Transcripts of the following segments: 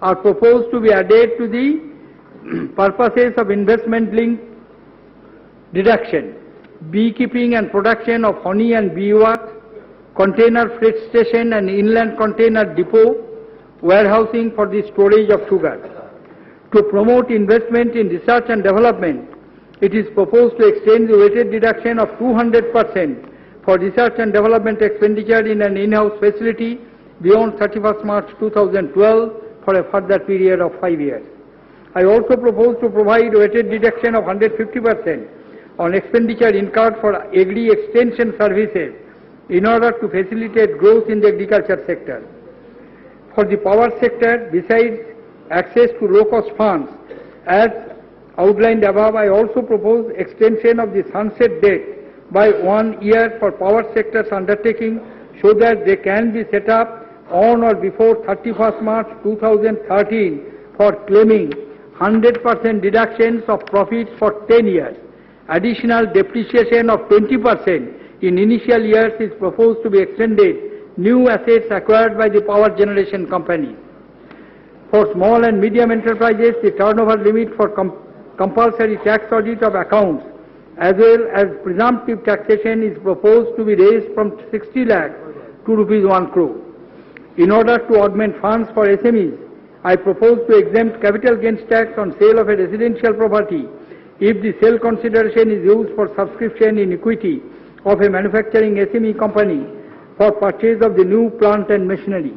are proposed to be added to the purposes of investment-linked deduction, beekeeping and production of honey and beeswax, container freight station and inland container depot, warehousing for the storage of sugar. To promote investment in research and development, it is proposed to extend the weighted deduction of 200% for research and development expenditure in an in-house facility beyond 31st March 2012 for a further period of 5 years. I also propose to provide weighted deduction of 150% on expenditure incurred for agri extension services in order to facilitate growth in the agriculture sector. For the power sector, besides access to low-cost funds, as outlined above, I also propose extension of the sunset date by 1 year for power sector's undertaking so that they can be set up on or before 31st March 2013 for claiming 100% deductions of profits for 10 years. Additional depreciation of 20% in initial years is proposed to be extended new assets acquired by the power generation company. For small and medium enterprises, the turnover limit for compulsory tax audit of accounts as well as presumptive taxation is proposed to be raised from 60 lakh to rupees 1 crore. In order to augment funds for SMEs, I propose to exempt capital gains tax on sale of a residential property if the sale consideration is used for subscription in equity of a manufacturing SME company for purchase of the new plant and machinery.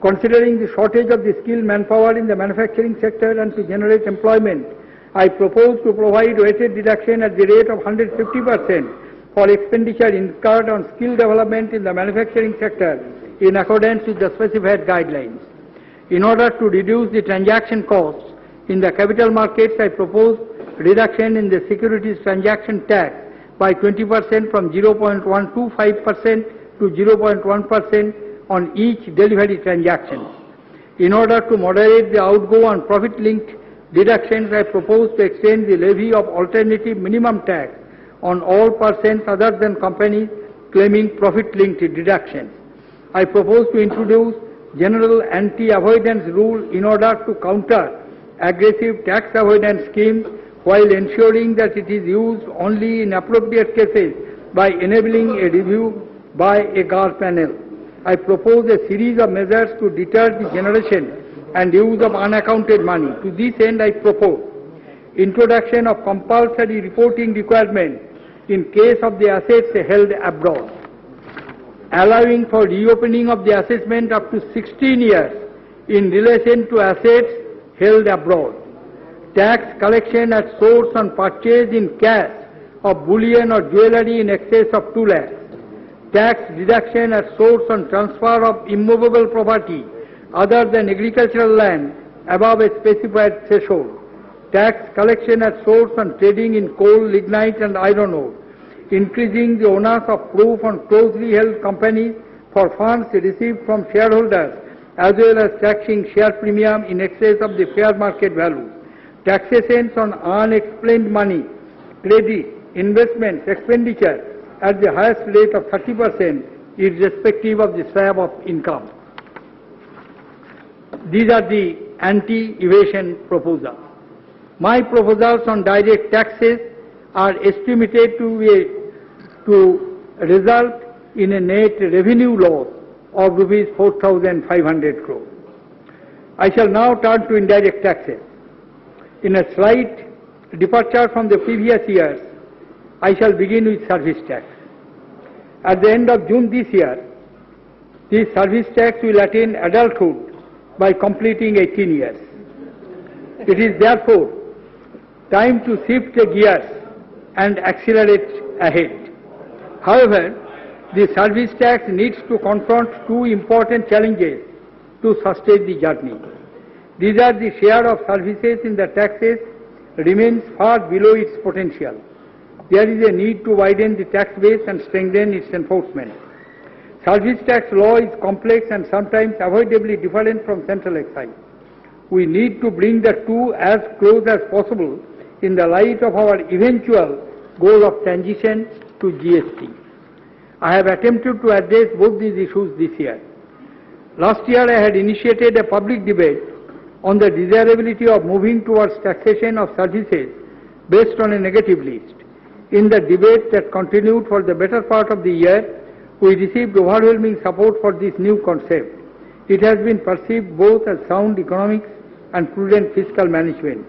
Considering the shortage of the skilled manpower in the manufacturing sector and to generate employment, I propose to provide weighted deduction at the rate of 150% for expenditure incurred on skill development in the manufacturing sector in accordance with the specified guidelines. In order to reduce the transaction costs in the capital markets, I propose reduction in the securities transaction tax by 20% from 0.125% to 0.1% on each delivery transaction. In order to moderate the outgo on profit-linked deductions, I propose to extend the levy of alternative minimum tax on all persons other than companies claiming profit-linked deductions. I propose to introduce general anti-avoidance rule in order to counter aggressive tax avoidance schemes while ensuring that it is used only in appropriate cases by enabling a review by a GAR panel. I propose a series of measures to deter the generation and use of unaccounted money. To this end, I propose introduction of compulsory reporting requirement in case of the assets held abroad, allowing for reopening of the assessment up to 16 years in relation to assets held abroad, tax collection at source on purchase in cash of bullion or jewellery in excess of 2 lakhs, tax deduction at source on transfer of immovable property other than agricultural land above a specified threshold, tax collection at source on trading in coal, lignite and iron ore, increasing the onus of proof on closely held companies for funds received from shareholders as well as taxing share premium in excess of the fair market value, taxations on unexplained money, credit, investments, expenditure at the highest rate of 30% irrespective of the slab of income. These are the anti-evasion proposals. My proposals on direct taxes are estimated to result in a net revenue loss of rupees 4,500 crore. I shall now turn to indirect taxes. In a slight departure from the previous years, I shall begin with service tax. At the end of June this year, the service tax will attain adulthood by completing 18 years. It is therefore time to shift the gears and accelerate ahead. However, the service tax needs to confront two important challenges to sustain the journey. These are the share of services in the taxes remains far below its potential. There is a need to widen the tax base and strengthen its enforcement. Service tax law is complex and sometimes avoidably different from central excise. We need to bring the two as close as possible in the light of our eventual goal of transition to GST. I have attempted to address both these issues this year. Last year I had initiated a public debate on the desirability of moving towards taxation of services based on a negative list. In the debate that continued for the better part of the year, we received overwhelming support for this new concept. It has been perceived both as sound economics and prudent fiscal management.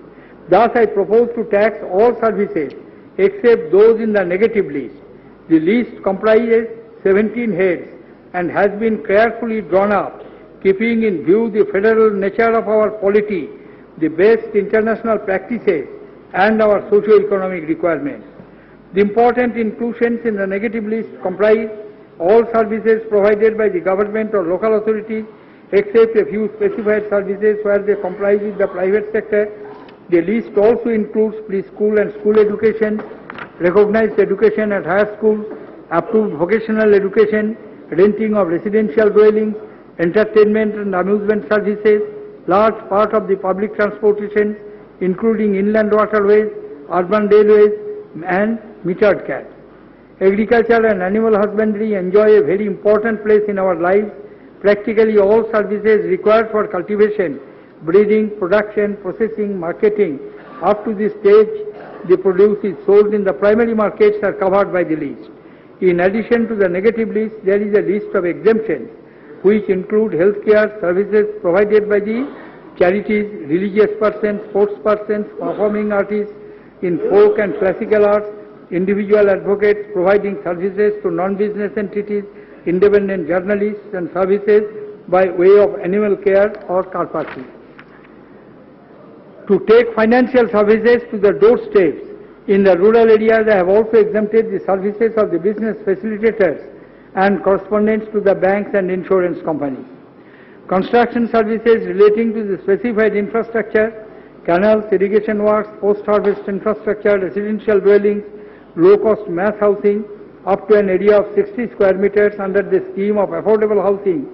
Thus, I propose to tax all services except those in the negative list. The list comprises 17 heads and has been carefully drawn up, keeping in view the federal nature of our polity, the best international practices, and our socio-economic requirements. The important inclusions in the negative list comprise all services provided by the government or local authorities, except a few specified services where they comply with the private sector. The list also includes preschool and school education, recognized education at higher schools, approved vocational education, renting of residential dwellings, entertainment and amusement services, large part of the public transportation, including inland waterways, urban railways, and metered cabs. Agriculture and animal husbandry enjoy a very important place in our lives. Practically all services required for cultivation, breeding, production, processing, marketing, up to this stage the produce is sold in the primary markets are covered by the list. In addition to the negative list, there is a list of exemptions which include healthcare services provided by the charities, religious persons, sports persons, performing artists in folk and classical arts, individual advocates providing services to non-business entities, independent journalists, and services by way of animal care or car parking. To take financial services to the doorsteps in the rural areas, I have also exempted the services of the business facilitators and correspondents to the banks and insurance companies. Construction services relating to the specified infrastructure, canals, irrigation works, post-harvest infrastructure, residential dwellings, low-cost mass housing, up to an area of 60 square meters under the scheme of affordable housing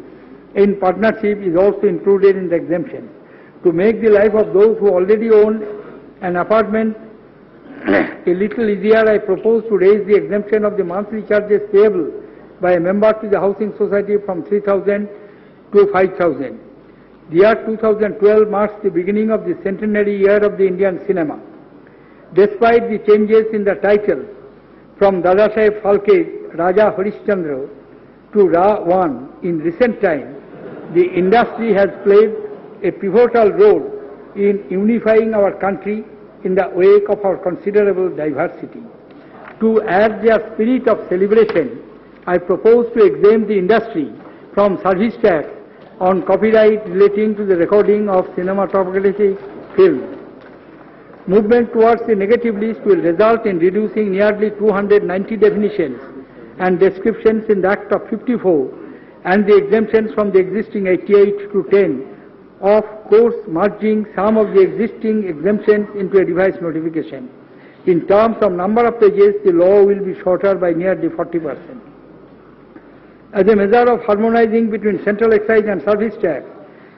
in partnership is also included in the exemption. To make the life of those who already own an apartment a little easier, I propose to raise the exemption of the monthly charges payable by a member to the housing society from 3,000 to 5,000. The year 2012 marks the beginning of the centenary year of the Indian cinema. Despite the changes in the title from Dadasaheb Phalke's Raja Harishchandra to Ra-1 in recent times, the industry has played a pivotal role in unifying our country in the wake of our considerable diversity. To add their spirit of celebration, I propose to exempt the industry from service tax on copyright relating to the recording of cinematographic films. Movement towards the negative list will result in reducing nearly 290 definitions and descriptions in the Act of 54 and the exemptions from the existing 88 to 10, of course merging some of the existing exemptions into a revised notification. In terms of number of pages, the law will be shorter by nearly 40%. As a measure of harmonizing between central excise and service tax,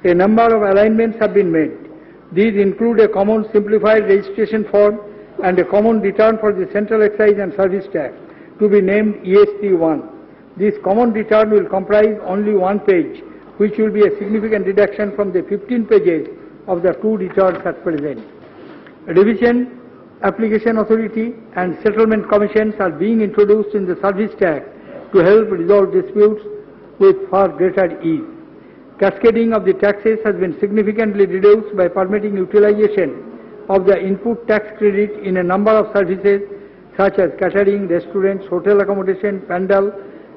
a number of alignments have been made. These include a common simplified registration form and a common return for the central excise and service tax, to be named EST1. This common return will comprise only one page, which will be a significant reduction from the 15 pages of the two returns at present. Revision, application authority, and settlement commissions are being introduced in the service tax to help resolve disputes with far greater ease. Cascading of the taxes has been significantly reduced by permitting utilization of the input tax credit in a number of services such as catering, restaurants, hotel accommodation, pandal,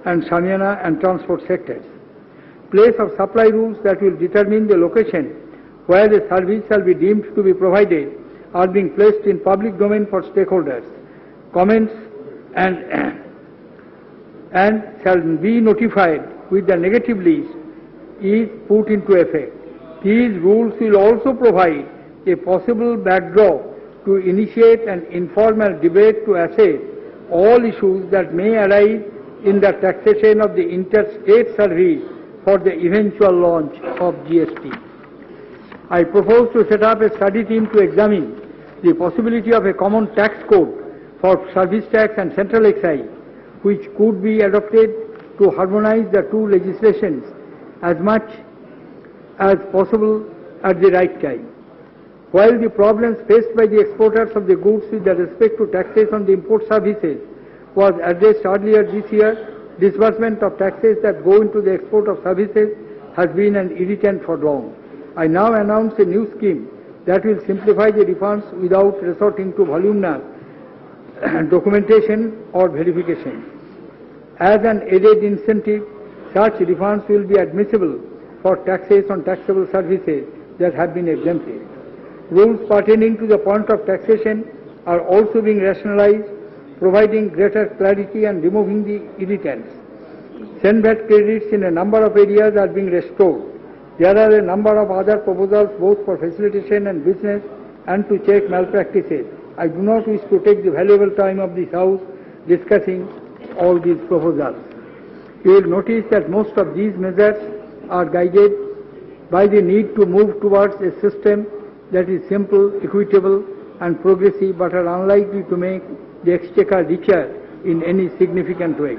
and shamiana and transport sectors. Place of supply rules that will determine the location where the service shall be deemed to be provided are being placed in public domain for stakeholders. Comments and shall be notified with the negative list is put into effect. These rules will also provide a possible backdrop to initiate an informal debate to assess all issues that may arise in the taxation of the interstate service for the eventual launch of GST. I propose to set up a study team to examine the possibility of a common tax code for service tax and central excise, which could be adopted to harmonize the two legislations as much as possible at the right time. While the problems faced by the exporters of the goods with respect to taxes on the import services was addressed earlier this year, disbursement of taxes that go into the export of services has been an irritant for long. I now announce a new scheme that will simplify the refunds without resorting to voluminous documentation or verification. As an added incentive, such refunds will be admissible for taxes on taxable services that have been exempted. Rules pertaining to the point of taxation are also being rationalized, providing greater clarity and removing the irritants. SENVAT credits in a number of areas are being restored. There are a number of other proposals both for facilitation and business and to check malpractices. I do not wish to take the valuable time of this House discussing all these proposals. You will notice that most of these measures are guided by the need to move towards a system that is simple, equitable and progressive, but are unlikely to make the exchequer richer in any significant way.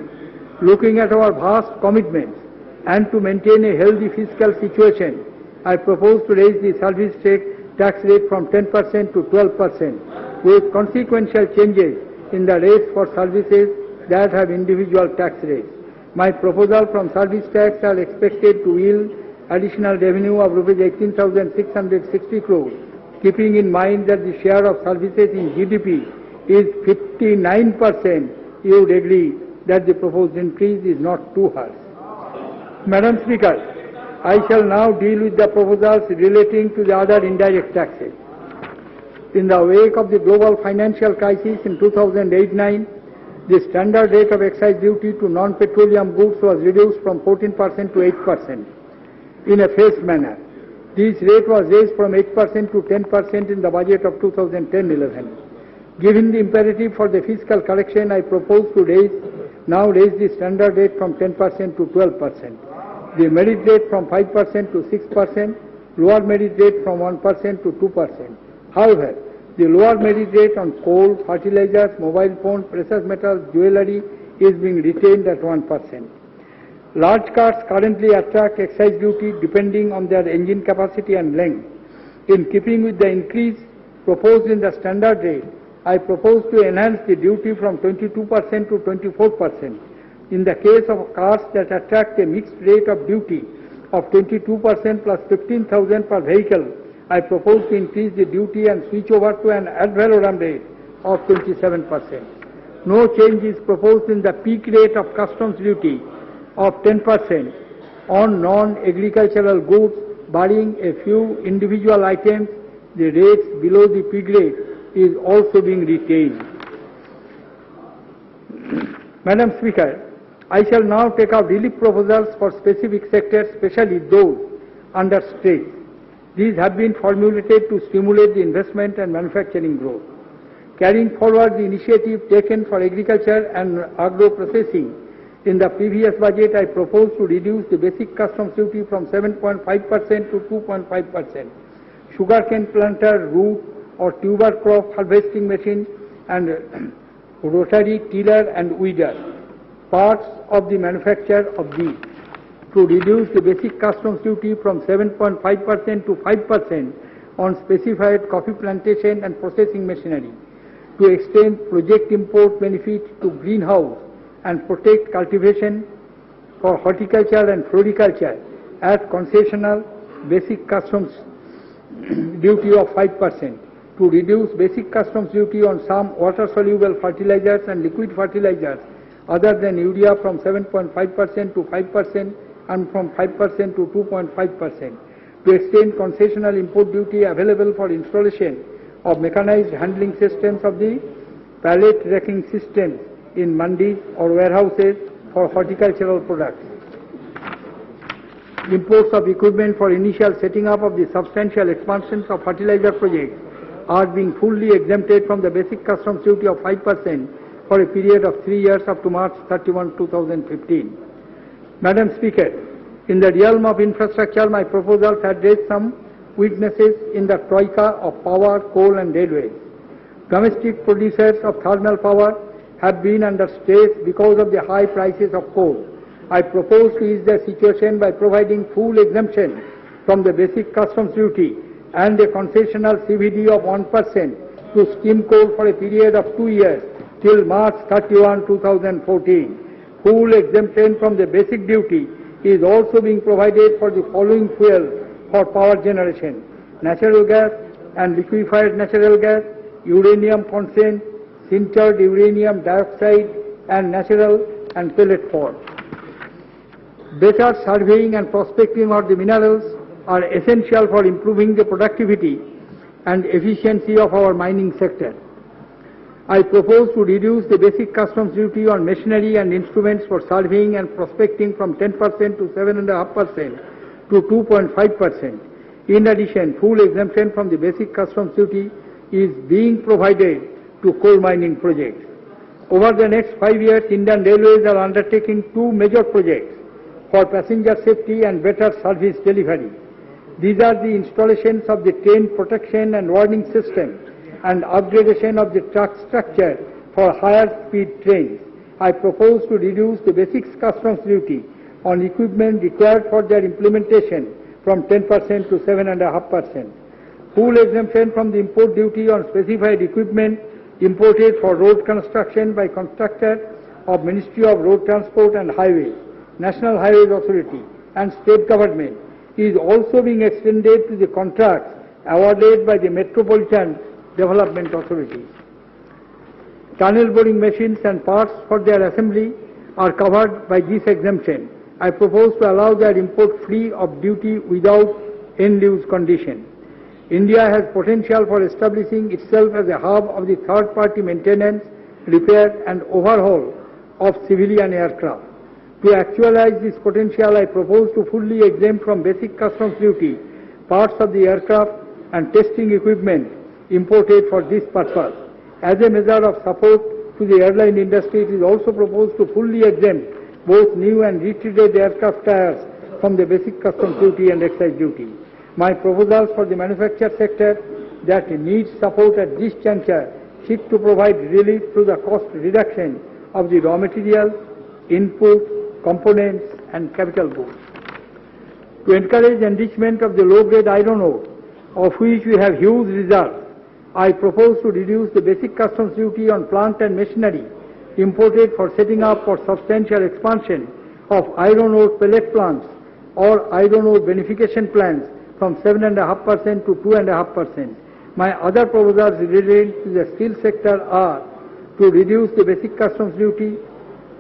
Looking at our vast commitments and to maintain a healthy fiscal situation, I propose to raise the service tax rate from 10% to 12%, with consequential changes in the rates for services that have individual tax rates. My proposal from service tax are expected to yield additional revenue of Rs 18,660 crores, keeping in mind that the share of services in GDP is 59%. You would agree that the proposed increase is not too harsh. Madam Speaker, I shall now deal with the proposals relating to the other indirect taxes. In the wake of the global financial crisis in 2008-9, the standard rate of excise duty to non-petroleum goods was reduced from 14% to 8% in a phased manner. This rate was raised from 8% to 10% in the budget of 2010-11. Given the imperative for the fiscal correction, I propose to now raise the standard rate from 10% to 12%, the merit rate from 5% to 6%, lower merit rate from 1% to 2%. However, the lower merit rate on coal, fertilizers, mobile phones, precious metals, jewellery is being retained at 1%. Large cars currently attract excise duty depending on their engine capacity and length. In keeping with the increase proposed in the standard rate, I propose to enhance the duty from 22% to 24%. In the case of cars that attract a mixed rate of duty of 22% plus 15,000 per vehicle, I propose to increase the duty and switch over to an ad valorem rate of 27%. No change is proposed in the peak rate of customs duty of 10% on non-agricultural goods, barring a few individual items. The rates below the peak rate is also being retained. Madam Speaker, I shall now take up relief proposals for specific sectors, especially those under stress. These have been formulated to stimulate the investment and manufacturing growth. Carrying forward the initiative taken for agriculture and agro-processing, in the previous budget I propose to reduce the basic customs duty from 7.5% to 2.5%. Sugarcane planter, root or tuber crop harvesting machine and rotary tiller and weeder, parts of the manufacture of these, to reduce the basic customs duty from 7.5% to 5% on specified coffee plantation and processing machinery, to extend project import benefit to greenhouse and protect cultivation for horticulture and floriculture at concessional basic customs duty of 5%, to reduce basic customs duty on some water-soluble fertilizers and liquid fertilizers other than urea from 7.5% to 5% and from 5% to 2.5%, to extend concessional import duty available for installation of mechanized handling systems of the pallet racking systems in mandis or warehouses for horticultural products. Imports of equipment for initial setting up of the substantial expansions of fertilizer projects are being fully exempted from the basic customs duty of 5% for a period of 3 years up to March 31, 2015. Madam Speaker, in the realm of infrastructure, my proposals address some weaknesses in the troika of power, coal and railways. Domestic producers of thermal power have been under stress because of the high prices of coal. I propose to ease the situation by providing full exemption from the basic customs duty and a concessional CVD of 1% to steam coal for a period of 2 years till March 31, 2014. Full exemption from the basic duty is also being provided for the following fuels for power generation: natural gas and liquefied natural gas, uranium content, sintered uranium dioxide, and natural and pellet form. Better surveying and prospecting of the minerals are essential for improving the productivity and efficiency of our mining sector. I propose to reduce the basic customs duty on machinery and instruments for surveying and prospecting from 10% to 7.5% to 2.5%. In addition, full exemption from the basic customs duty is being provided to coal mining projects. Over the next 5 years, Indian Railways are undertaking 2 major projects for passenger safety and better service delivery. These are the installations of the train protection and warning system and upgradation of the track structure for higher speed trains. I propose to reduce the basic customs duty on equipment required for their implementation from 10% to 7.5%. Full exemption from the import duty on specified equipment imported for road construction by contractor of Ministry of Road Transport and Highways, National Highways Authority and state government is also being extended to the contracts awarded by the Metropolitan Development Authorities. Tunnel boring machines and parts for their assembly are covered by this exemption. I propose to allow their import free of duty without end-use condition. India has potential for establishing itself as a hub of the third-party maintenance, repair and overhaul of civilian aircraft. To actualize this potential, I propose to fully exempt from basic customs duty parts of the aircraft and testing equipment imported for this purpose. As a measure of support to the airline industry, it is also proposed to fully exempt both new and retreaded aircraft tires from the basic customs duty and excise duty. My proposals for the manufacture sector that needs support at this juncture seek to provide relief through the cost reduction of the raw materials, input, components and capital goods. To encourage enrichment of the low-grade iron ore, of which we have huge reserves, I propose to reduce the basic customs duty on plant and machinery imported for setting up for substantial expansion of iron ore pellet plants or iron ore beneficiation plants from 7.5% to 2.5%. My other proposals related to the steel sector are to reduce the basic customs duty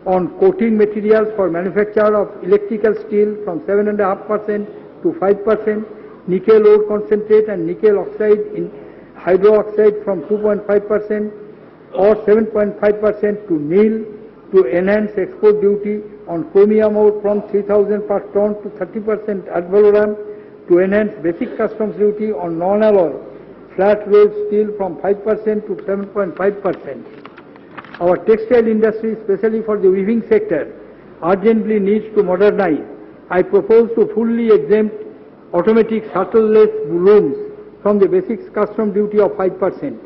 on coating materials for manufacture of electrical steel from 7.5% to 5%, nickel ore concentrate and nickel oxide in hydroxide from 2.5% or 7.5% to nil, to enhance export duty on chromium ore from 3,000 per ton to 30% ad valorem, to enhance basic customs duty on non-alloy flat rolled steel from 5% to 7.5%. Our textile industry, especially for the weaving sector, urgently needs to modernize. I propose to fully exempt automatic shuttle-less looms from the basic customs duty of 5%.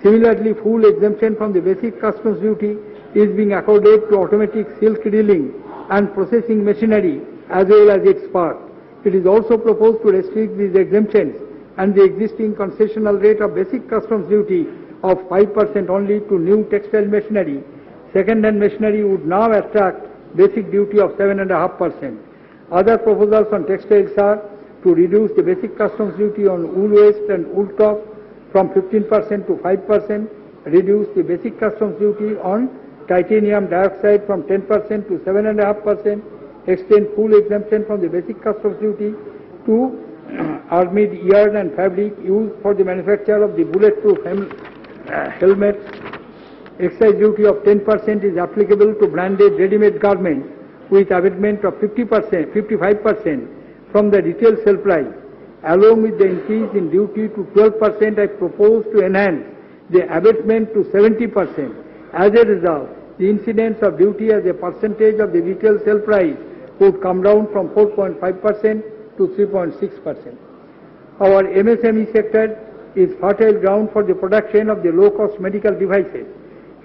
Similarly, full exemption from the basic customs duty is being accorded to automatic silk reeling and processing machinery as well as its parts. It is also proposed to restrict these exemptions and the existing concessional rate of basic customs duty of 5% only to new textile machinery. Second-hand machinery would now attract basic duty of 7.5%. Other proposals on textiles are to reduce the basic customs duty on wool waste and wool top from 15% to 5%, reduce the basic customs duty on titanium dioxide from 10% to 7.5%, extend full exemption from the basic customs duty to armid yarn and fabric used for the manufacture of the bulletproof helmets. Excise duty of 10% is applicable to branded ready-made garments with abatement of 55% from the retail sale price. Along with the increase in duty to 12%, I propose to enhance the abatement to 70%. As a result, the incidence of duty as a percentage of the retail sale price would come down from 4.5% to 3.6%. Our MSME sector is fertile ground for the production of the low-cost medical devices.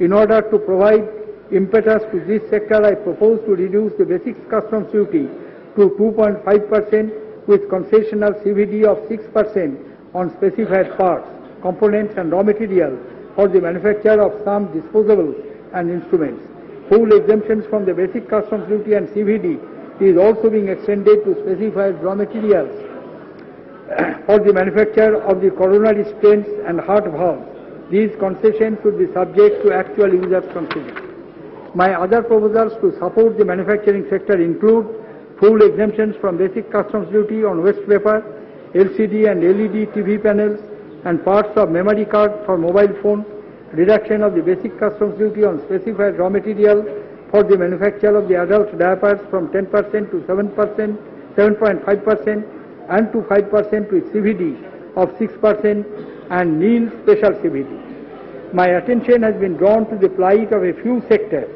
In order to provide impetus to this sector, I propose to reduce the basic customs duty to 2.5% with concessional CVD of 6% on specified parts, components and raw materials for the manufacture of some disposables and instruments. Full exemptions from the basic customs duty and CVD is also being extended to specified raw materials for the manufacture of the coronary stents and heart valves. These concessions should be subject to actual users' consideration. My other proposals to support the manufacturing sector include full exemptions from basic customs duty on waste paper, LCD and LED TV panels, and parts of memory card for mobile phone, reduction of the basic customs duty on specified raw material for the manufacture of the adult diapers from 10% to 7.5% and to 5% with CVD of 6% and nil special CVD. My attention has been drawn to the plight of a few sectors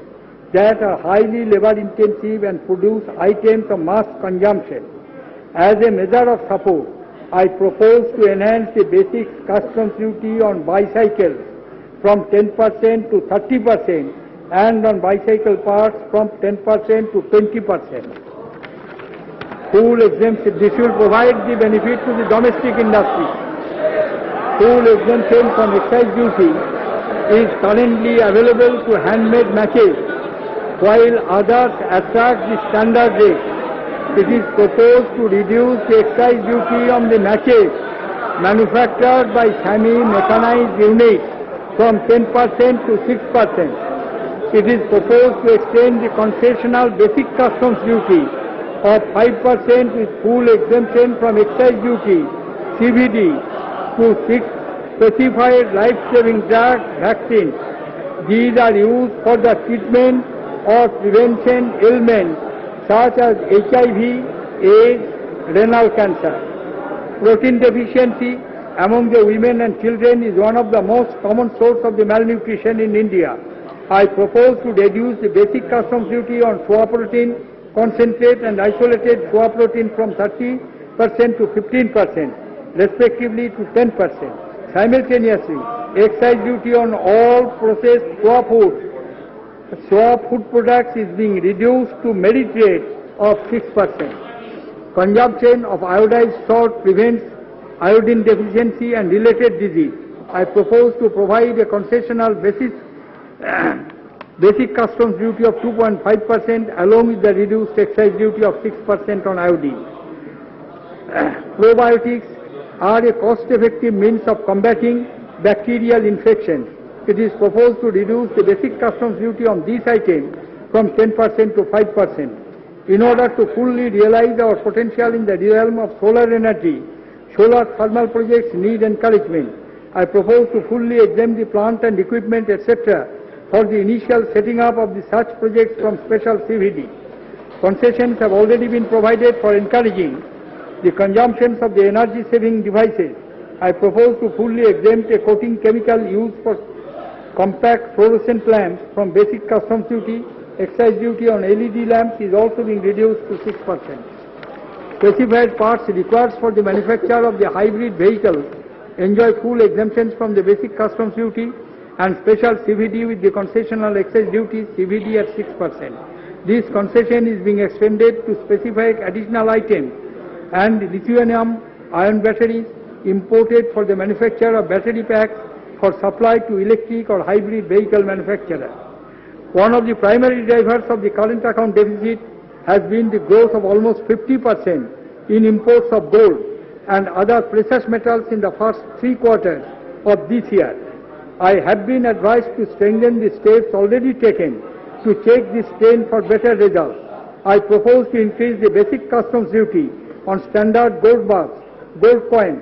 that are highly labor intensive and produce items of mass consumption. As a measure of support, I propose to enhance the basic customs duty on bicycles from 10% to 30% and on bicycle parts from 10% to 20%. Full exemption, this will provide the benefit to the domestic industry. Full exemption from excise duty is currently available to handmade matches, while others attract the standard rate. It is proposed to reduce the excise duty on the matches manufactured by semi-mechanized units from 10% to 6%. It is proposed to extend the concessional basic customs duty of 5% with full exemption from excise duty, CVD, to 6 specified life-saving drug vaccines. These are used for the treatment or prevention ailments such as HIV, AIDS, renal cancer. Protein deficiency among the women and children is one of the most common sources of the malnutrition in India. I propose to reduce the basic customs duty on soya protein, concentrate and isolated soya protein from 30% to 15%, respectively to 10%. Simultaneously, excise duty on all processed soya food products is being reduced to merit rate of 6%. Consumption of iodized salt prevents iodine deficiency and related disease. I propose to provide a concessional basic customs duty of 2.5% along with the reduced excise duty of 6% on iodine. Probiotics are a cost-effective means of combating bacterial infections. It is proposed to reduce the basic customs duty on these items from 10% to 5%. In order to fully realize our potential in the realm of solar energy, solar thermal projects need encouragement. I propose to fully exempt the plant and equipment, etc., for the initial setting up of the such projects from special CVD. Concessions have already been provided for encouraging the consumptions of the energy-saving devices. I propose to fully exempt a coating chemical used for compact fluorescent lamps from basic customs duty. Excise duty on LED lamps is also being reduced to 6%. Specified parts required for the manufacture of the hybrid vehicles enjoy full exemptions from the basic customs duty and special CVD with the concessional excise duty CVD at 6%. This concession is being extended to specified additional items and lithium-ion batteries imported for the manufacture of battery packs for supply to electric or hybrid vehicle manufacturers. One of the primary drivers of the current account deficit has been the growth of almost 50% in imports of gold and other precious metals in the first 3 quarters of this year. I have been advised to strengthen the steps already taken to check this trend for better results. I propose to increase the basic customs duty on standard gold bars, gold coins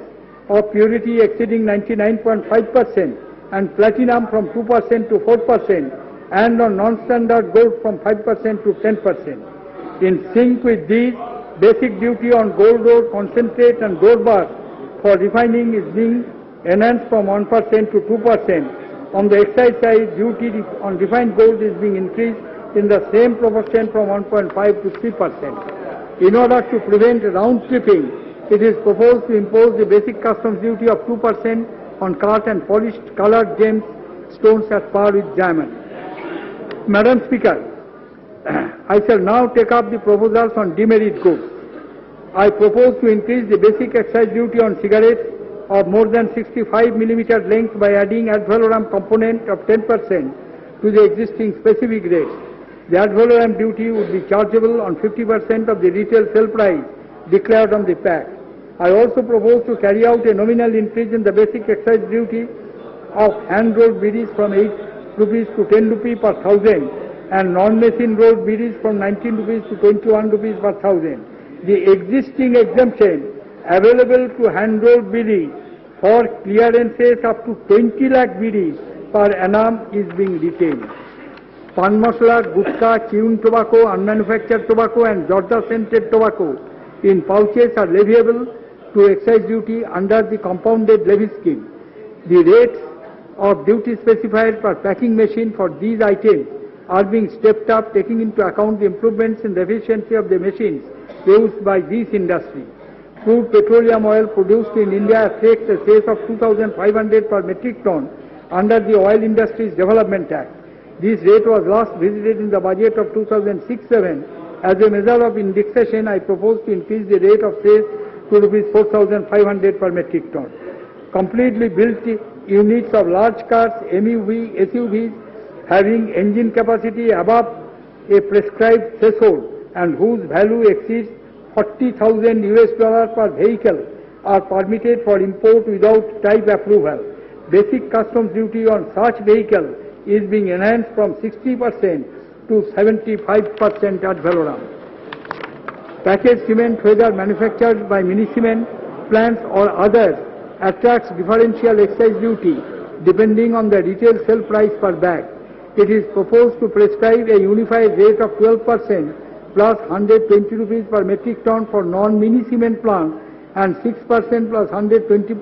of purity exceeding 99.5% and platinum from 2% to 4% and on non-standard gold from 5% to 10%. In sync with these, basic duty on gold ore, concentrate and gold bars for refining is being enhanced from 1% to 2%. On the excise side, duty on refined gold is being increased in the same proportion from 1.5 to 3%. In order to prevent round tripping, it is proposed to impose the basic customs duty of 2% on cut and polished colored gems stones at par with diamond. Madam Speaker, I shall now take up the proposals on demerit goods. I propose to increase the basic excise duty on cigarettes of more than 65 mm length by adding ad valorem component of 10% to the existing specific rates. The ad valorem duty would be chargeable on 50% of the retail sale price declared on the pack. I also propose to carry out a nominal increase in the basic excise duty of hand-rolled bidis from 8 rupees to 10 rupees per thousand and non-machine rolled bidis from 19 rupees to 21 rupees per thousand. The existing exemption available to hand-rolled bidis for clearances up to 20 lakh bidis per annum is being retained. Pan masala, gutka, chewing tobacco, unmanufactured tobacco and Jorda scented tobacco in pouches are leviable to excise duty under the compounded levy scheme. The rates of duty specified per packing machine for these items are being stepped up, taking into account the improvements in the efficiency of the machines used by this industry. Crude petroleum oil produced in India affects a sales of 2,500 per metric ton under the Oil Industries Development Act. This rate was last visited in the budget of 2006-07. As a measure of indexation, I propose to increase the rate of sales to rupees 4,500 per metric ton. Completely built units of large cars, SUVs having engine capacity above a prescribed threshold and whose value exceeds $40,000 per vehicle are permitted for import without type approval. Basic customs duty on such vehicle is being enhanced from 60% to 75% ad valorem. Packaged cement, whether manufactured by mini cement plants or others, attracts differential excise duty depending on the retail sale price per bag. It is proposed to prescribe a unified rate of 12% plus 120 rupees per metric ton for non-mini cement plant and 6% plus 120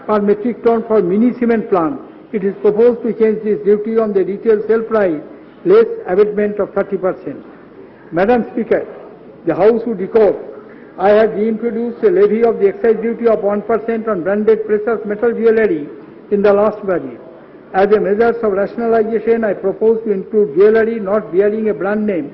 per metric ton for mini cement plant. It is proposed to change this duty on the retail sale price less abatement of 30%. Madam Speaker, the House would recall I had reintroduced a levy of the excise duty of 1% on branded precious metal jewellery in the last budget. As a measure of rationalization, I propose to include jewellery not bearing a brand name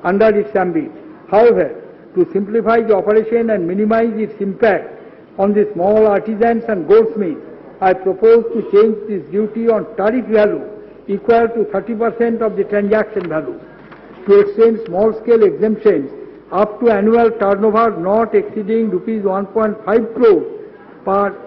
under its ambit. However, to simplify the operation and minimize its impact on the small artisans and goldsmiths, I propose to change this duty on tariff value equal to 30% of the transaction value, to extend small-scale exemptions up to annual turnover not exceeding rupees 1.5 crores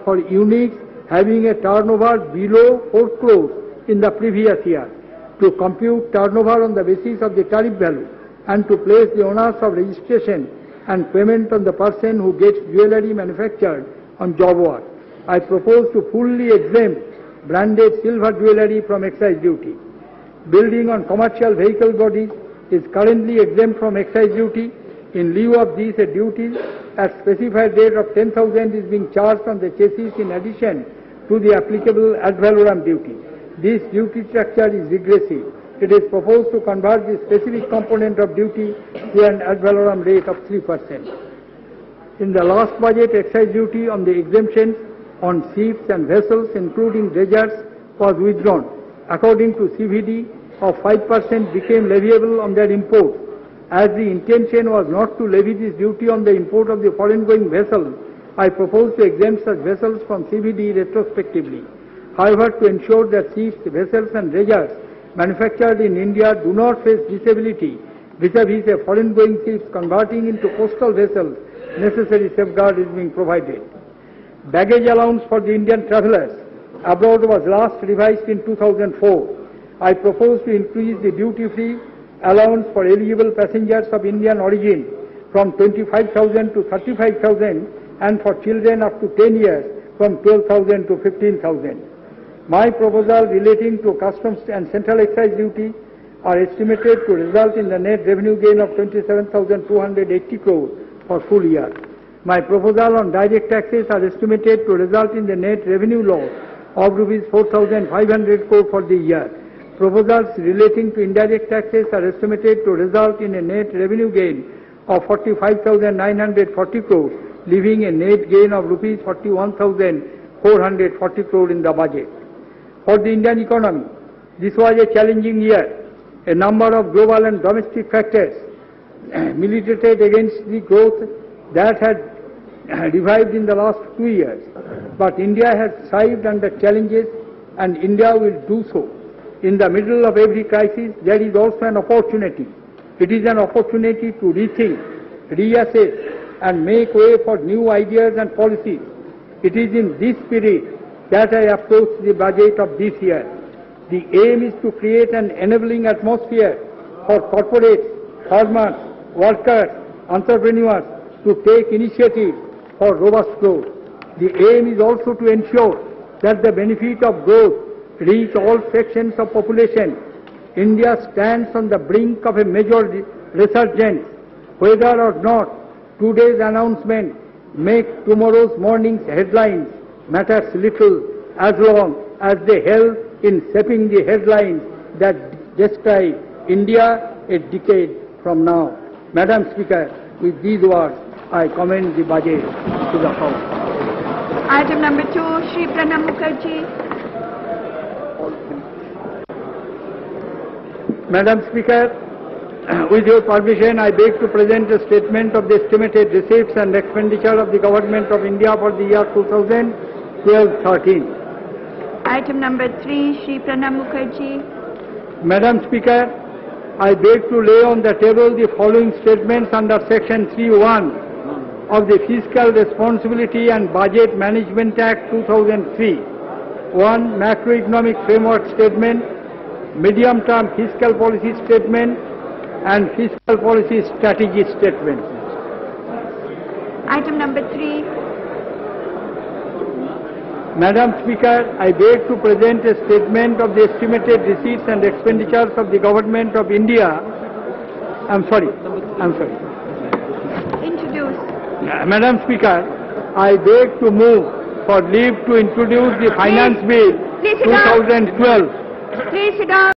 for units having a turnover below 4 crores in the previous year, to compute turnover on the basis of the tariff value, and to place the onus of registration and payment on the person who gets jewellery manufactured on job work. I propose to fully exempt branded silver jewellery from excise duty. Building on commercial vehicle bodies is currently exempt from excise duty. In lieu of this, a duty at specified rate of 10,000 is being charged on the chassis in addition to the applicable ad valorem duty. This duty structure is regressive. It is proposed to convert the specific component of duty to an ad valorem rate of 3%. In the last budget, excise duty on the exemptions on ships and vessels, including dredgers, was withdrawn. According to CVD, of 5% became leviable on their import. As the intention was not to levy this duty on the import of the foreign-going vessels, I propose to exempt such vessels from CVD retrospectively. However, to ensure that ships, vessels and dredgers manufactured in India do not face disability vis-à-vis a foreign-going ships converting into coastal vessels, necessary safeguard is being provided. Baggage allowance for the Indian travellers abroad was last revised in 2004. I propose to increase the duty-free allowance for eligible passengers of Indian origin from 25,000 to 35,000 and for children up to 10 years from 12,000 to 15,000. My proposal relating to customs and central excise duty are estimated to result in the net revenue gain of 27,280 crores for full year. My proposal on direct taxes are estimated to result in the net revenue loss of rupees 4,500 crores for the year. Proposals relating to indirect taxes are estimated to result in a net revenue gain of 45,940 crores, leaving a net gain of rupees 41,440 crores in the budget. For the Indian economy, this was a challenging year. A number of global and domestic factors militated against the growth that had revived in the last 2 years. But India has thrived under challenges, and India will do so. In the middle of every crisis, there is also an opportunity. It is an opportunity to rethink, reassess, and make way for new ideas and policies. It is in this spirit that I approach the budget of this year. The aim is to create an enabling atmosphere for corporates, farmers, workers, entrepreneurs to take initiative for robust growth. The aim is also to ensure that the benefit of growth reach all sections of population. India stands on the brink of a major resurgence. Whether or not today's announcement make tomorrow's morning's headlines matters little, as long as they help in shaping the headlines that describe India a decade from now. Madam Speaker, with these words, I commend the budget to the House. Item number 2, Shri Pranab Mukherjee. Madam Speaker, with your permission, I beg to present a statement of the estimated receipts and expenditure of the Government of India for the year 2012-13. Item number 3, Shri Pranab Mukherjee. Madam Speaker, I beg to lay on the table the following statements under Section 3(1) of the Fiscal Responsibility and Budget Management Act 2003. 1. Macroeconomic Framework Statement, Medium-Term Fiscal Policy Statement, and Fiscal Policy Strategy Statement. Item number 3. Madam Speaker, I beg to present a statement of the estimated receipts and expenditures of the Government of India. I'm sorry. Introduce. Madam Speaker, I beg to move for leave to introduce the Finance Bill 2012. Please sit down.